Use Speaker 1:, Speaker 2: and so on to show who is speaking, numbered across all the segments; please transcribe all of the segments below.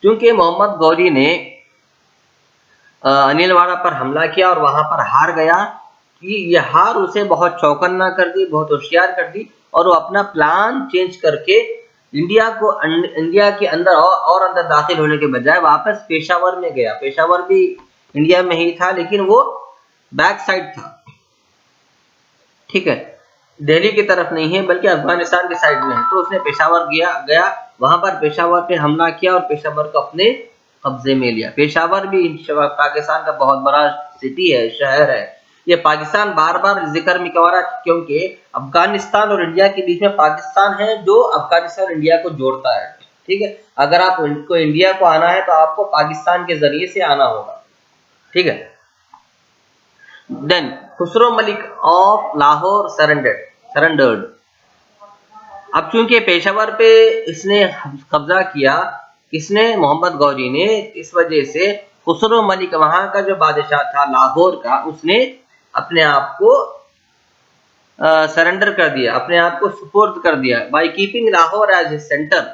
Speaker 1: क्योंकि मोहम्मद गौरी ने अनिलवाड़ा पर हमला किया और वहां पर हार गया, कि ये हार उसे बहुत चौकन्ना कर दी, बहुत होशियार कर दी, और वो अपना प्लान चेंज करके इंडिया के अंदर और अंदर दाखिल होने के बजाय वापस पेशावर में गया। पेशावर भी इंडिया में ही था, लेकिन वो बैक साइड था, ठीक है, दिल्ली की तरफ नहीं है बल्कि अफगानिस्तान के साइड में है। तो उसने पेशावर गया, वहां पर पेशावर पे हमला किया और पेशावर को अपने कब्जे में लिया। पेशावर भी पाकिस्तान का बहुत बड़ा सिटी है, शहर है। ये पाकिस्तान बार बार जिक्र में क्यों आ रहा है, क्योंकि अफगानिस्तान और इंडिया के बीच में पाकिस्तान है जो अफगानिस्तान और इंडिया को जोड़ता है, ठीक है। अगर आप को इंडिया को आना है तो आपको पाकिस्तान के जरिए से आना होगा, ठीक है। Then Khusro Malik of Lahore surrendered. अब चूंकि पेशावर पे इसने कब्जा किया, किसने, मोहम्मद गौरी ने, इस वजह से खुसरो मलिक वहां का जो बादशाह था लाहौर का, उसने अपने आप को सरेंडर कर दिया, अपने आप को सुपुर्द कर दिया by keeping Lahore as a centre.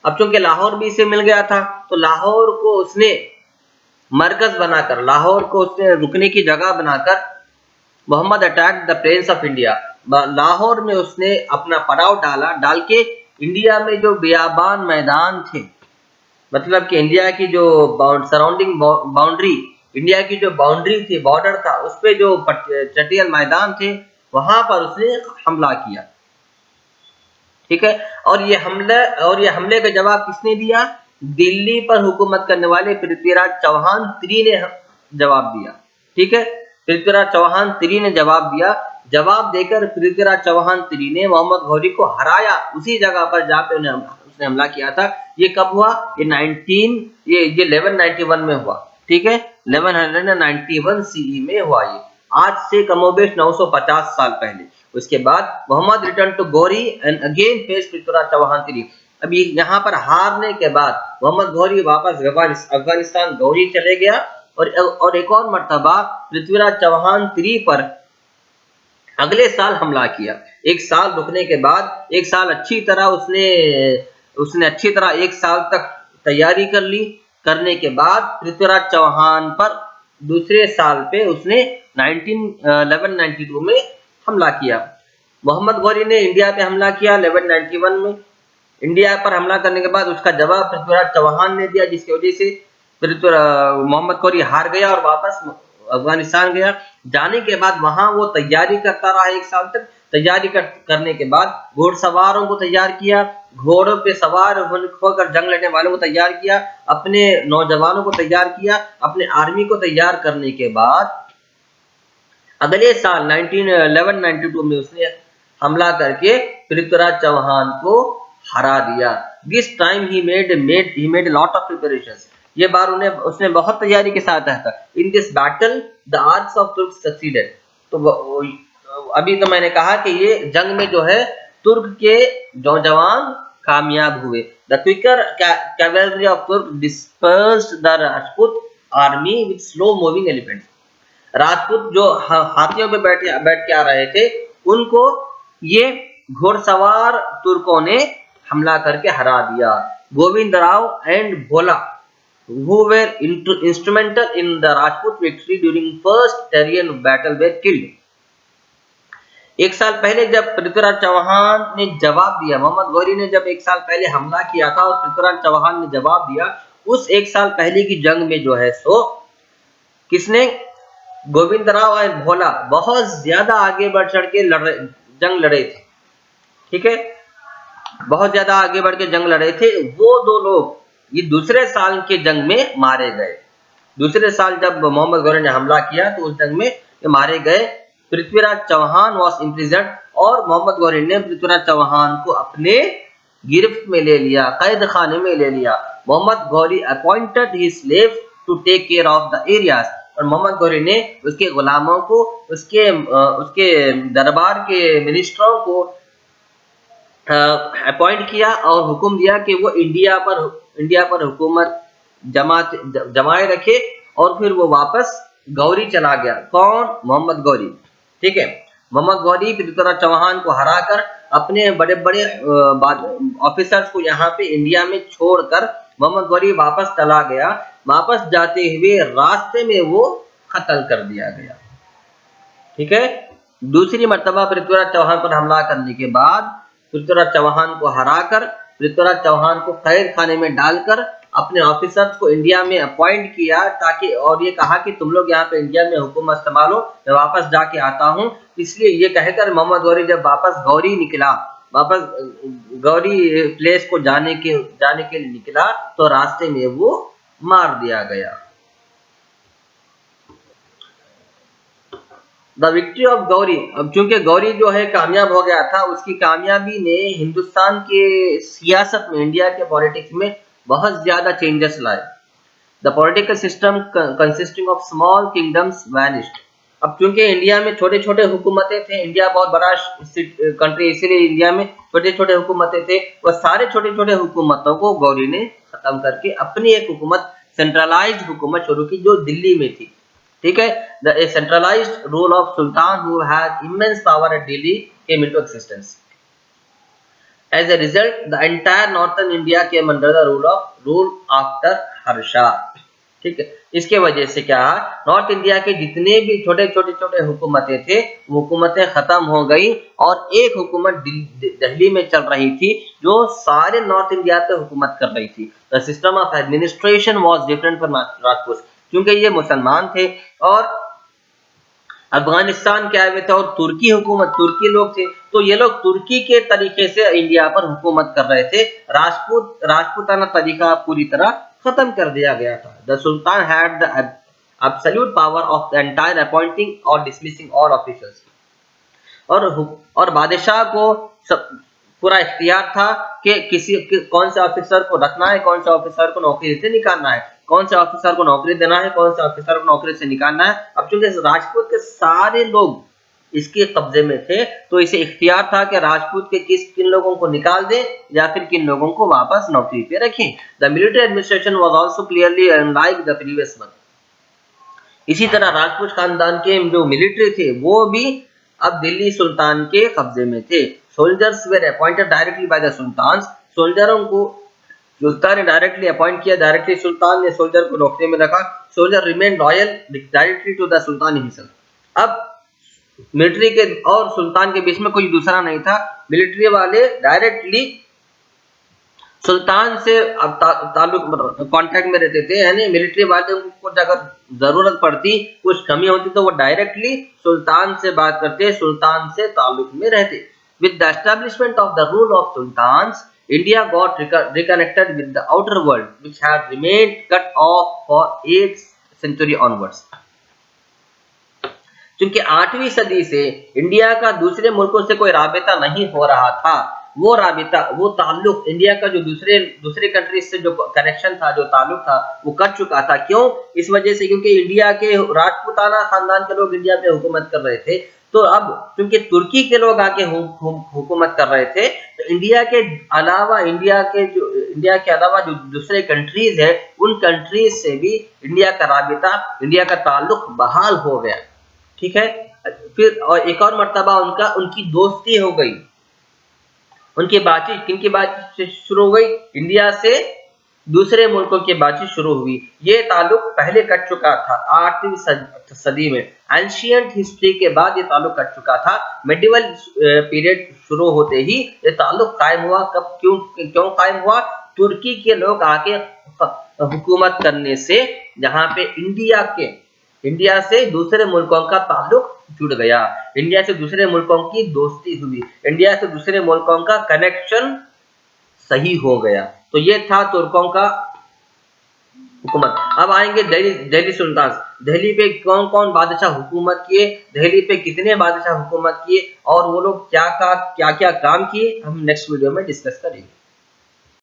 Speaker 1: अब चूंकि लाहौर भी इसे मिल गया था, तो लाहौर को उसने मरकज बनाकर, लाहौर को उसने रुकने की जगह बनाकर Mohammad attack the plains of India. Lahore में उसने अपना पड़ाव डाल के इंडिया में जो बियाबान मैदान थे, मतलब कि इंडिया की जो सराउंडिंग बाउंड्री, इंडिया की जो बाउंड्री थी, बॉर्डर था, उस पे जो चटियल मैदान थे, वहां पर उसने हमला किया, ठीक है। और ये हमले का जवाब किसने दिया? दिल्ली पर हुकूमत करने वाले पृथ्वीराज चौहान III ने जवाब दिया, ठीक है। पृथ्वीराज चौहान III ने जवाब दिया। जवाब देकर पृथ्वीराज चौहान III ने मोहम्मद गौरी को हराया उसी जगह पर जहां पे उसने हमला किया था। ये कब हुआ? ये 1191 में हुआ, ठीक है, 1191 CE में हुआ। ये आज से कमोबेश 950 साल पहले। उसके बाद Mohammad return to Ghori and again face Prithviraj Chauhan III। अब यहाँ पर हारने के बाद मोहम्मद गौरी वापस अफगानिस्तान गौरी चले गया और एक और मर्तबा पृथ्वीराज चौहान III पर अगले साल हमला किया। एक साल रुकने के बाद, एक साल अच्छी तरह उसने अच्छी तरह एक साल तक तैयारी कर ली। करने के बाद पृथ्वीराज चौहान पर दूसरे साल पे उसने 1192 में हमला किया। मोहम्मद गौरी ने इंडिया पे हमला किया 1191 में। इंडिया पर हमला करने के बाद उसका जवाब पृथ्वीराज चौहान ने दिया, जिसकी वजह से मोहम्मद गौरी हार गया और वापस अफगानिस्तान गया। जाने के बाद वहां वो तैयारी करता रहा एक साल तक। तैयारी करने के बाद घोड़सवारों को तैयार किया, घोड़ों पे सवार होकर जंग लड़ने वालों को तैयार किया, अपने नौजवानों को तैयार किया। अपने आर्मी को तैयार करने के बाद अगले साल 1192 में उसने हमला करके पृथ्वीराज चौहान को हरा दिया। This time he made lot of preparations. ये बार उसने बहुत तैयारी के साथ रहा था। In this battle the arms of तुर्क सक्सीडेड। तो अभी तो मैंने कहा कि ये जंग में जो है तुर्क के नौजवान कामयाब हुए। द क्विकर कैवेलरी ऑफ तुर्क dispersed the Rajput army with slow moving elephants. Rajput जो हाथियों पे बैठ के आ रहे थे, उनको ये घोड़सवार तुर्कों ने हमला करके हरा दिया। Govind Rao and Bhola who were instrumental in the Rajput victory during first Darien battle were killed। एक साल पहले जब पृथ्वीराज चौहान ने जवाब दिया, मोहम्मद गौरी ने जब एक साल पहले हमला किया था और पृथ्वीराज चौहान ने जवाब दिया, उस एक साल पहले की जंग में जो है सो किसने, गोविंद राव और भोला बहुत ज्यादा आगे बढ़ चढ़ के जंग लड़े थे, ठीक है, बहुत ज्यादा आगे बढ़ के जंग लड़े थे। वो दो लोग ये दूसरे साल के जंग में मारे गए। दूसरे साल जब मोहम्मद गौरी ने हमला किया तो उस जंग में ये मारे गए। पृथ्वीराज चौहान वॉज इम्प्रिजन्ड और मोहम्मद गौरी ने पृथ्वीराज चौहान को अपने गिरफ्त में ले लिया, कैद खाने में ले लिया। Mohammad Ghori appointed his slaves to take care of the areas. और मोहम्मद गौरी ने उसके गुलामों को, उसके दरबार के मिनिस्टरों को अपॉइंट किया और हुक्म दिया कि वो इंडिया पर हुकूमत जमाए रखे। और फिर वो वापस गौरी चला गया। कौन? मोहम्मद गौरी, ठीक है। मोहम्मद गौरी पृथ्वीराज चौहान को हराकर अपने बड़े बड़े ऑफिसर्स को यहाँ पे इंडिया में छोड़कर मोहम्मद गौरी वापस चला गया। वापस जाते हुए रास्ते में वो कत्ल कर दिया गया। ठीक है। दूसरी मर्तबा पृथ्वीराज चौहान पर हमला करने के बाद पृथ्वीराज चौहान को हराकर, पृथ्वीराज चौहान को कैद खाने में डालकर अपने ऑफिसर्स को इंडिया में अपॉइंट किया, ताकि और ये कहा कि तुम लोग यहाँ पे इंडिया में हुकूमत संभालो, मैं वापस जाके आता हूँ। इसलिए ये कहकर मोहम्मद गौरी जब वापस गौरी प्लेस को जाने के लिए निकला तो रास्ते में वो मार दिया गया। द विक्ट्री ऑफ गौरी, अब चूंकि गौरी जो है कामयाब हो गया था, उसकी कामयाबी ने हिंदुस्तान के सियासत में, इंडिया के पॉलिटिक्स में बहुत ज्यादा चेंजेस लाए। The political system consisting of small kingdoms vanished. अब चूंकि इंडिया में छोटे छोटे हुकूमतें थे, इंडिया बहुत बड़ा कंट्री, इसीलिए इंडिया में छोटे छोटे हुकूमतें थे, वह सारे छोटे छोटे हुकूमतों को गौरी ने खत्म करके अपनी एक हुकूमत, सेंट्रलाइज्ड हुकूमत शुरू की जो दिल्ली में थी। ठीक है। The centralized rule of sultan who had immense power at Delhi came into existence. As a result, the entire northern India came under the rule after Harsha. ठीक है। इसके वजह से क्या, नॉर्थ इंडिया के जितने भी छोटे हुकूमतें थे, वो हुकूमतें खत्म हो गई और एक हुकूमत दिल्ली में चल रही थी जो सारे नॉर्थ इंडिया पे हुकूमत कर रही थी। The system of administration was different from Rajput, क्योंकि ये मुसलमान थे और अफगानिस्तान के आए हुए थे और तुर्की लोग थे, तो ये लोग तुर्की के तरीके से इंडिया पर हुकूमत कर रहे थे। राजपूताना तरीका पूरी तरह खत्म कर दिया गया था। The sultan had the absolute power of the entire appointing और डिसमिसिंग ऑल ऑफिसर्स। और बादशाह को पूरा इख्तियार था कि कौन से ऑफिसर को रखना है, कौन से ऑफिसर को नौकरी से निकालना है, कौन से ऑफिसर को नौकरी देना है, कौन से ऑफिसर को नौकरी से निकालना है। अब चूंकि राजपूत के सारे लोग इसके कब्जे में थे, तो इसे इख्तियार था कि राजपूत के किन लोगों को निकाल दे या फिर किन लोगों को वापस नौकरी पे रखें। The military administration was also clearly unlike the previous one. इसी तरह राजपूत खानदान के जो मिलिट्री थे वो भी अब दिल्ली सुल्तान के कब्जे में थे। Soldiers were appointed directly by the sultan. सोल्जरों को सुल्तान ने डायरेक्टली अपॉइंट किया, डायरेक्टली सुल्तान ने सोल्जर को नौकरी में रखा। Soldier remain loyal directly to the sultan himself. अब मिलिट्री के और सुल्तान के बीच में कोई दूसरा नहीं था, मिलिट्री वाले डायरेक्टली सुल्तान से अब ताल्लुक कांटेक्ट में रहते थे, यानी मिलिट्री वाले को अगर जरूरत पड़ती, कुछ कमी होती तो वो डायरेक्टली सुल्तान से बात करते, सुल्तान से ताल्लुक में रहते। With the establishment of the rule of sultans, India got reconnected with the outer world, which had remained cut off for 8th century onwards. क्योंकि 8वीं सदी से इंडिया का दूसरे मुल्कों से कोई राबिता नहीं हो रहा था, वो ताल्लुक इंडिया का जो दूसरे कंट्री से जो कनेक्शन था, जो ताल्लुक था, वो कट चुका था। क्यों? इस वजह से क्योंकि इंडिया के राजपूताना खानदान के लोग इंडिया पे हुकूमत कर रहे थे, तो अब क्योंकि तुर्की के लोग आके हुकूमत कर रहे थे, तो इंडिया के अलावा जो दूसरे कंट्रीज है, उन कंट्रीज से भी इंडिया का राबिता, इंडिया का ताल्लुक बहाल हो गया। ठीक है। फिर और एक और मर्तबा उनकी दोस्ती हो गई, उनकी बातचीत, किनकी बातचीत शुरू हो गई? इंडिया से दूसरे मुल्कों की बातचीत शुरू हुई। ये ताल्लुक पहले कट चुका था 8वीं सदी में। एंशिएंट हिस्ट्री के बाद ये ताल्लुक कट चुका था। मेडिवल पीरियड शुरू होते ही ये ताल्लुक कायम हुआ। कब, क्यों कायम हुआ? तुर्की के लोग आके हुकूमत करने से, जहां पे इंडिया से दूसरे मुल्कों का ताल्लुक जुड़ गया, इंडिया से दूसरे मुल्कों की दोस्ती हुई, इंडिया से दूसरे मुल्कों का कनेक्शन सही हो गया। तो ये था तुर्कों का हुकूमत। अब आएंगे दिल्ली सुल्तान। दिल्ली पे कौन कौन बादशाह हुकूमत किए, दिल्ली पे कितने बादशाह हुकूमत किए और वो लोग क्या क्या काम किए, हम नेक्स्ट वीडियो में डिस्कस करेंगे।